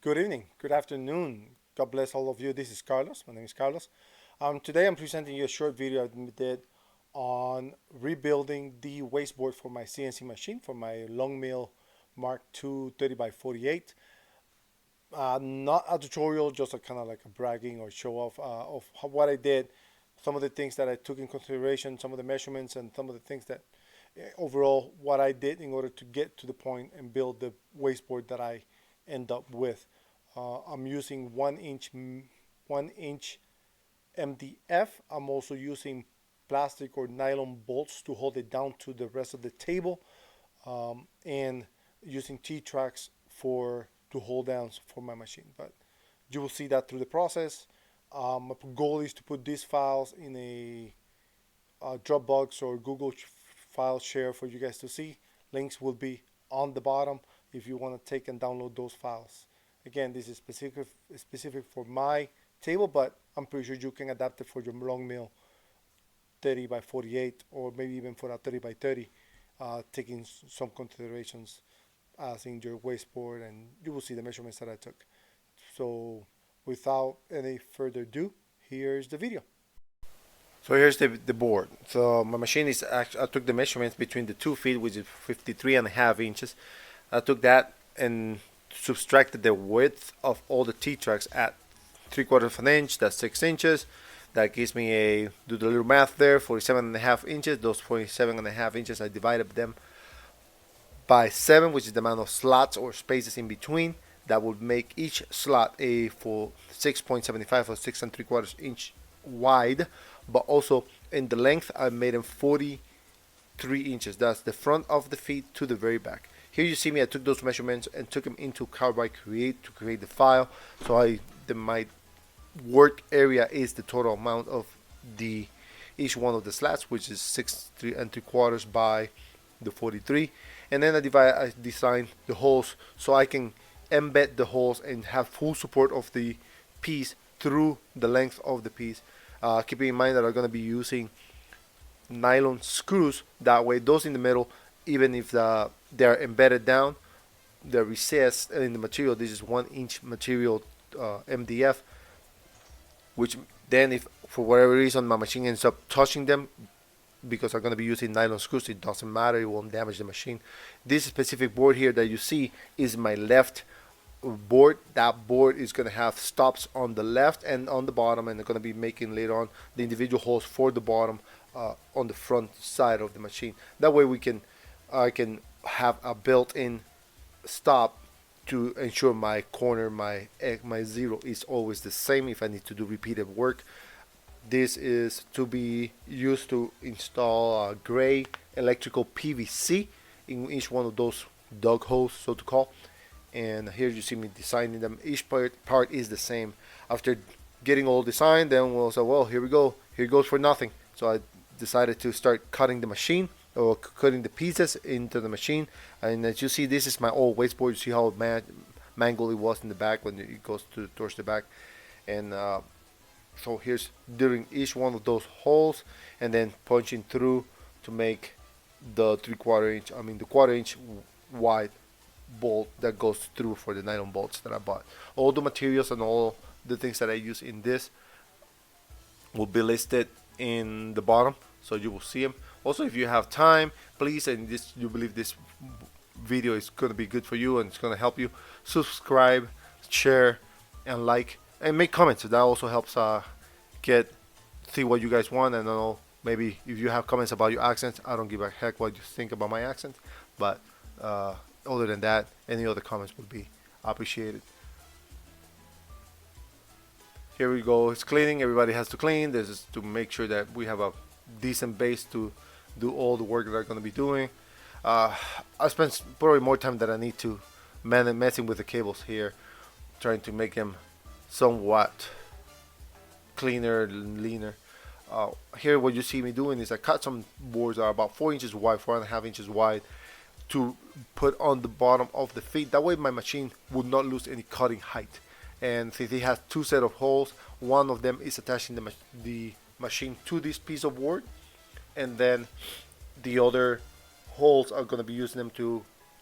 Good evening, good afternoon. God bless all of you. This is Carlos. My name is Carlos. Today I'm presenting you a short video I did on rebuilding the wasteboard for my CNC machine for my Longmill MK2 30 by 48. Not a tutorial, just a kind of like a bragging or show off of what I did, some of the things that I took in consideration, some of the measurements, and some of the things that overall what I did in order to get to the point and build the wasteboard that I end up with. I'm using 1 inch MDF. I'm also using plastic or nylon bolts to hold it down to the rest of the table, and using T-tracks for to hold down for my machine. But you will see that through the process. My goal is to put these files in a Dropbox or Google file share for you guys to see. Links will be on the bottom if you want to take and download those files. Again, this is specific for my table, but I'm pretty sure you can adapt it for your long mill 30 by 48 or maybe even for a 30 by 30, taking some considerations as in your wasteboard, and you will see the measurements that I took. So without any further ado, here's the video. So here's the board. So my machine is actually, I took the measurements between the 2 feet, which is 53.5 inches. I took that and subtracted the width of all the T-tracks at 3/4 of an inch. That's 6 inches. That gives me do the little math there, 47.5 inches. Those 47.5 inches, I divided them by 7, which is the amount of slots or spaces in between. That would make each slot a for 6.75 or 6 3/4 inch wide, but also in the length I made them 43 inches. That's the front of the feet to the very back. Here you see me, I took those measurements and took them into Carbide Create to create the file. So my work area is the total amount of each one of the slats, which is 6 3/4 by the 43. And then I design the holes so I can embed the holes and have full support of the piece through the length of the piece. Keeping in mind that I'm going to be using nylon screws. That way, those in the middle, even if they're embedded down, they're recessed in the material. This is 1 inch material MDF, which then if for whatever reason my machine ends up touching them, because I'm going to be using nylon screws, it doesn't matter, it won't damage the machine. This specific board here that you see is my left board. That board is going to have stops on the left and on the bottom, and they're going to be making later on the individual holes for the bottom on the front side of the machine. That way I can have a built-in stop to ensure my corner, my zero is always the same if I need to do repeated work. This is to be used to install gray electrical PVC in each one of those dug holes, so to call. And here you see me designing them. Each part is the same. After getting all designed, then we'll say, well, here we go. Here goes for nothing. So I decided to start cutting the machine, or cutting the pieces into the machine. And as you see, this is my old wasteboard. You see how mangled it was in the back when it goes towards the back. And so here's doing each one of those holes and then punching through to make the the 1/4 inch wide bolt that goes through for the nylon bolts that I bought. All the materials and all the things that I use in this will be listed in the bottom, so you will see them. Also, if you have time, please, and you believe this video is going to be good for you and it's going to help you, subscribe, share, and like, and make comments. So that also helps see what you guys want. And I know maybe if you have comments about your accents, I don't give a heck what you think about my accent, but other than that, any other comments would be appreciated. Here we go. It's cleaning. Everybody has to clean. This is to make sure that we have a decent base to do all the work that I'm going to be doing. I spent probably more time than I need to messing with the cables here, trying to make them somewhat cleaner, leaner. Here what you see me doing is I cut some boards that are about 4 inches wide, 4.5 inches wide, to put on the bottom of the feet. That way my machine would not lose any cutting height. And since it has 2 set of holes, one of them is attaching the machine to this piece of board, and then the other holes are going to be using them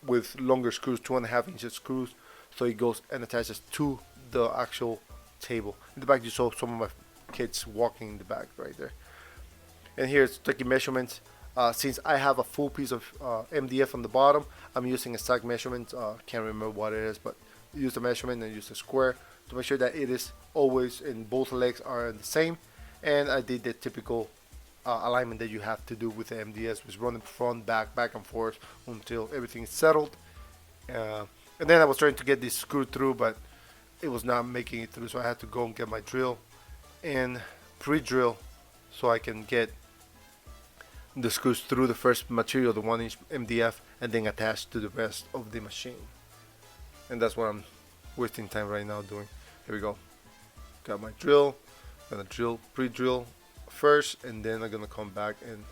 with longer screws, 2.5 inch screws, so it goes and attaches to the actual table. In the back you saw some of my kids walking in the back right there. And here it's taking measurements. Since I have a full piece of MDF on the bottom, I'm using a stack measurement. Can't remember what it is, but use the measurement and use the square to make sure that it is always, and both legs are the same. And I did the typical alignment that you have to do with the MDF, which running front, back and forth until everything is settled. And then I was trying to get this screw through, but it was not making it through, so I had to go and get my drill and pre-drill so I can get the screws through the first material, the 1-inch MDF, and then attach to the rest of the machine. And that's what I'm wasting time right now doing. Here we go. Got my drill. Gonna drill, pre-drill first, and then I'm gonna come back and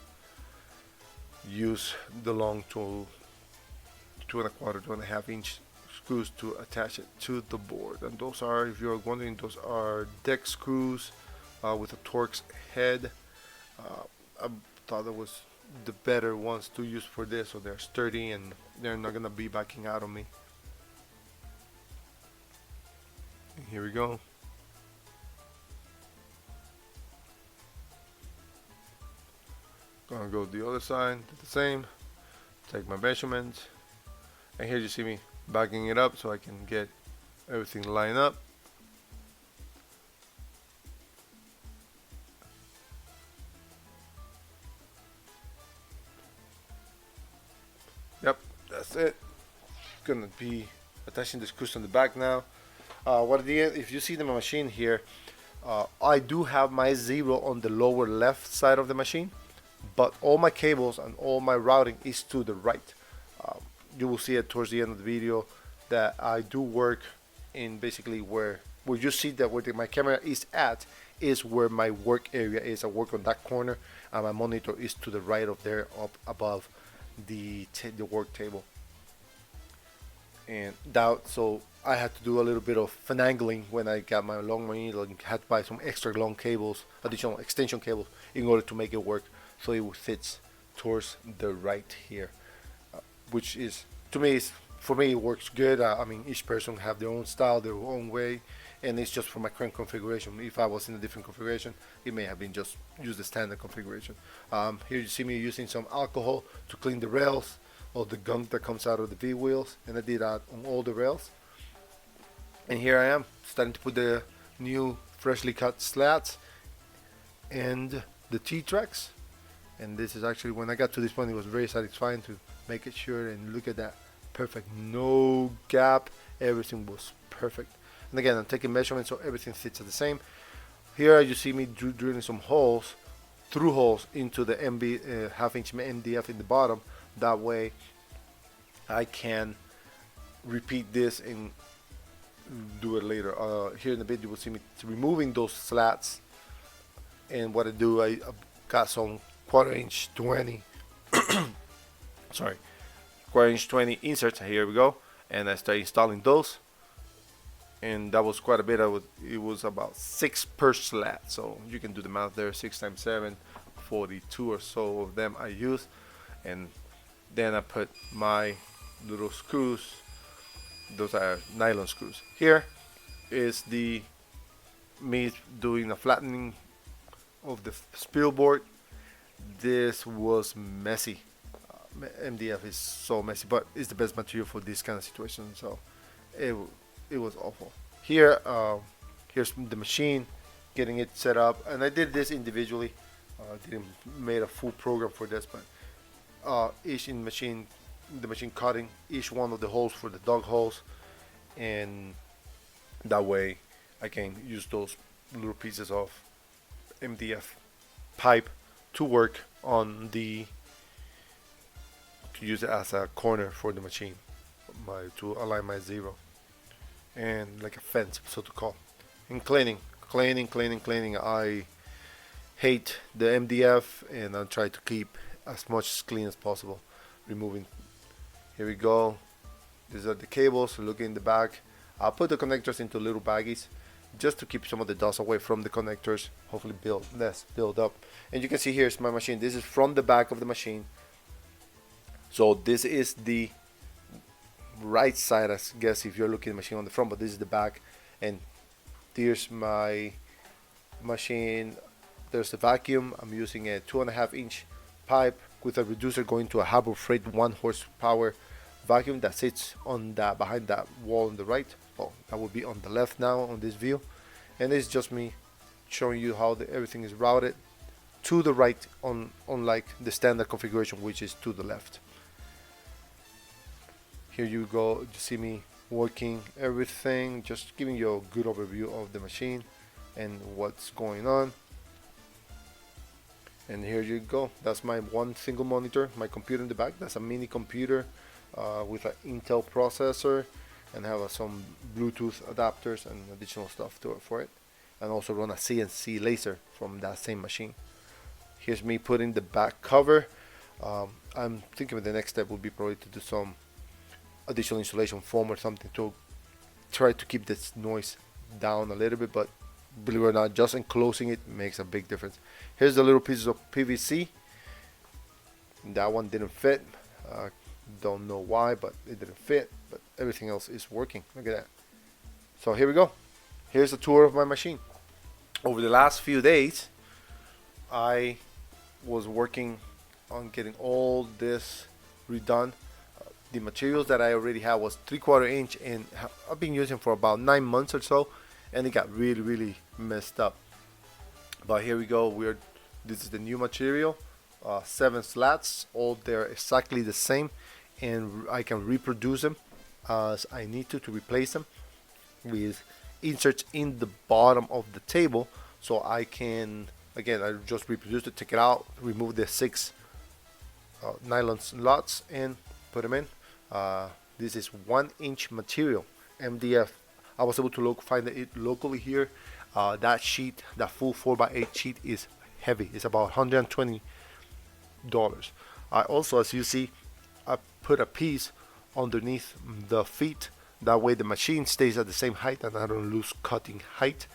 use the long 2 1/4, 2.5 inch screws to attach it to the board. And those are, if you're wondering, those are deck screws with a Torx head. I thought that was the better ones to use for this, so they're sturdy and they're not gonna be backing out on me. And here we go. Gonna go the other side, do the same, take my measurements, and here you see me backing it up so I can get everything lined up. Yep, that's it. Gonna be attaching the screws on the back now. What if you see the machine here, I do have my 0 on the lower left side of the machine, but all my cables and all my routing is to the right. You will see it towards the end of the video that I do work in basically where you see that where my camera is at is where my work area is. I work on that corner and my monitor is to the right of there, up above the work table. And that, so I had to do a little bit of finagling when I got my long monitor. I had to buy some extra long cables, additional extension cables, in order to make it work so it fits towards the right here, which is, to me, for me it works good. I mean, each person have their own style, their own way, and it's just for my current configuration. If I was in a different configuration, it may have been just use the standard configuration. Here you see me using some alcohol to clean the rails, all the gunk that comes out of the V wheels, and I did that on all the rails. And here I am starting to put the new freshly cut slats and the T-tracks. And this is actually, when I got to this point, it was very satisfying to make it sure and look at that, perfect, no gap, everything was perfect. And again, I'm taking measurements so everything fits the same. Here you see me drilling some holes, through holes into the half-inch MDF in the bottom. That way I can repeat this and do it later. Here in a bit you will see me removing those slats, and what I do, I got some 1/4-inch 20 sorry, 1/4-inch 20 inserts. Here we go, and I started installing those, and that was quite a bit. It was about 6 per slat, so you can do the math there. 6 times 7, 42 or so of them I used. And then I put my little screws. Those are nylon screws. Here is me doing a flattening of the spill board. This was messy. MDF is so messy, but it's the best material for this kind of situation, so it was awful. Here here's the machine, getting it set up, and I did this individually. Didn't made a full program for this, but each the machine cutting each one of the holes for the dog holes, and that way I can use those little pieces of MDF pipe to work on to use it as a corner for the machine, to align my 0, and like a fence, so to call. And cleaning. I hate the MDF, and I try to keep as much clean as possible. Removing. Here we go. These are the cables. Look in the back. I'll put the connectors into little baggies just to keep some of the dust away from the connectors. Hopefully build up. And you can see here's my machine. This is from the back of the machine. So this is right side, I guess, if you're looking at the machine on the front, but this is the back. And there's my machine. There's the vacuum. I'm using a 2.5-inch pipe with a reducer going to a Harbor Freight 1 horsepower vacuum that sits on that behind that wall on the right. Well, that will be on the left now on this view. And it's just me showing you how everything is routed to the right on unlike the standard configuration, which is to the left. Here you go, you see me working everything, just giving you a good overview of the machine and what's going on. And here you go, that's my one single monitor, my computer in the back. That's a mini computer with an Intel processor, and have some Bluetooth adapters and additional stuff for it, and also run a CNC laser from that same machine. Here's me putting the back cover. I'm thinking the next step would be probably to do some additional insulation foam or something to try to keep this noise down a little bit, but believe it or not, just enclosing it makes a big difference. Here's the little pieces of PVC. That one didn't fit. Don't know why, but it didn't fit, but everything else is working. Look at that. So here we go. Here's a tour of my machine. Over the last few days, I was working on getting all this redone. The materials that I already had was 3/4 inch, and I've been using for about 9 months or so, and it got really messed up. But here we go. This is the new material. 7 slats, all they're exactly the same, and I can reproduce them as I need to replace them with inserts in the bottom of the table, so I can, again, I just reproduce it, take it out, remove the 6 nylon slots and put them in. This is 1-inch material, MDF. I was able to find it locally here. That sheet, that full 4x8 sheet, is heavy. It's about $120. I also, as you see, I put a piece underneath the feet. That way the machine stays at the same height and I don't lose cutting height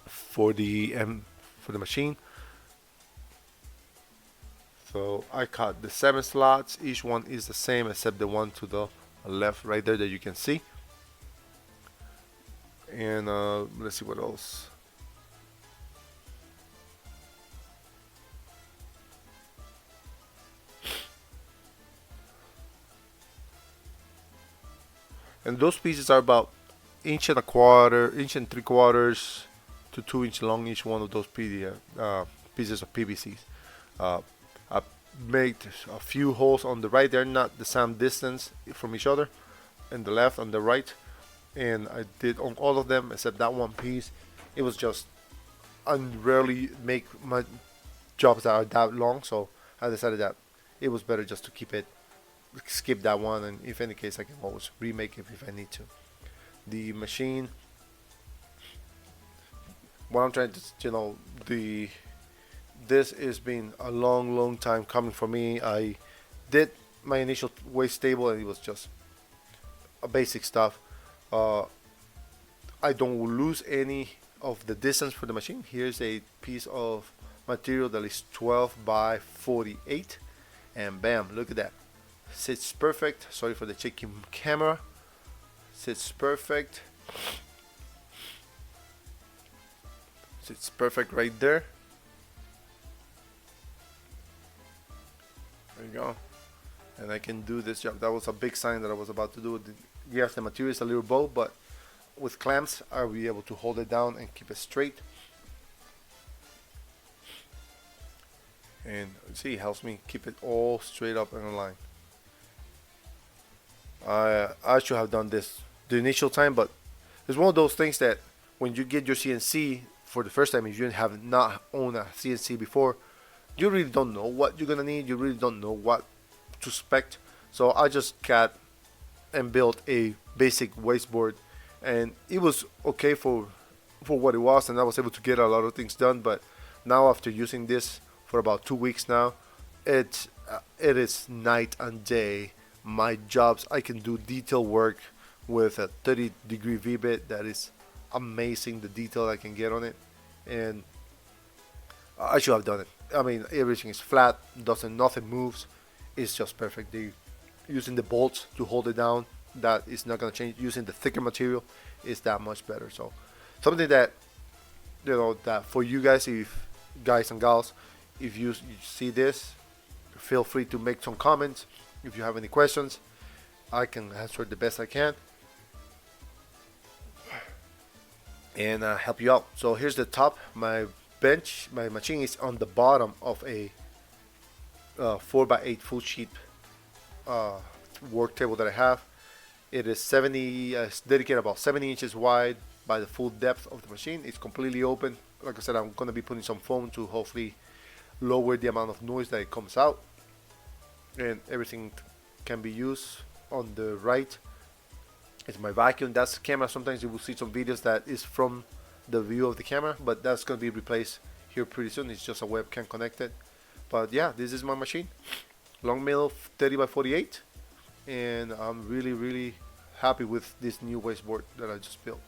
for the machine. So I cut the 7 slots. Each one is the same except the one to the left right there that you can see. And let's see what else. And those pieces are about 1.25 inches, 1.75 inches to 2 inches long, each one of those pieces of PVCs. I made a few holes on the right. They're not the same distance from each other, and the left and the right. And I did on all of them except that one piece. It was just, I rarely make my jobs that are that long, so I decided that it was better just to skip that one, and if any case I can always remake it if I need to. The machine, what I'm trying to, this has been a long time coming for me. I did my initial waist table and it was just a basic stuff. I don't lose any of the distance for the machine. Here's a piece of material that is 12 by 48, and bam, look at that. Sits perfect. Sorry for the shaky camera. Sits perfect. Sits perfect right there. There you go. And I can do this job. That was a big sign that I was about to do. Yes, the material is a little bow, but with clamps I'll be able to hold it down and keep it straight. And see, it helps me keep it all straight up and in line. I should have done this the initial time, but it's one of those things that when you get your CNC for the first time, if you have not owned a CNC before, you really don't know what you're gonna need. You really don't know what to expect. So I just got and built a basic wasteboard, and it was okay for what it was, and I was able to get a lot of things done. But now, after using this for about 2 weeks now, it is night and day. My jobs, I can do detail work with a 30-degree V-bit. That is amazing, the detail I can get on it, and I should have done it. I mean, everything is flat, nothing moves. It's just perfect. using the bolts to hold it down, that is not going to change. Using the thicker material is that much better. So something that, that for you guys, if guys and gals, if you see this, feel free to make some comments. If you have any questions, I can answer the best I can and help you out. So here's the top. My machine is on the bottom of a 4x8 full sheet work table that I have. It is it's dedicated about 70 inches wide by the full depth of the machine. It's completely open. Like I said, I'm going to be putting some foam to hopefully lower the amount of noise that it comes out, and everything can be used. On the right is my vacuum. That's the camera. Sometimes you will see some videos that is from the view of the camera, but that's going to be replaced here pretty soon. It's just a webcam connected. But yeah, this is my machine, Longmill 30x48, and I'm really happy with this new wasteboard that I just built.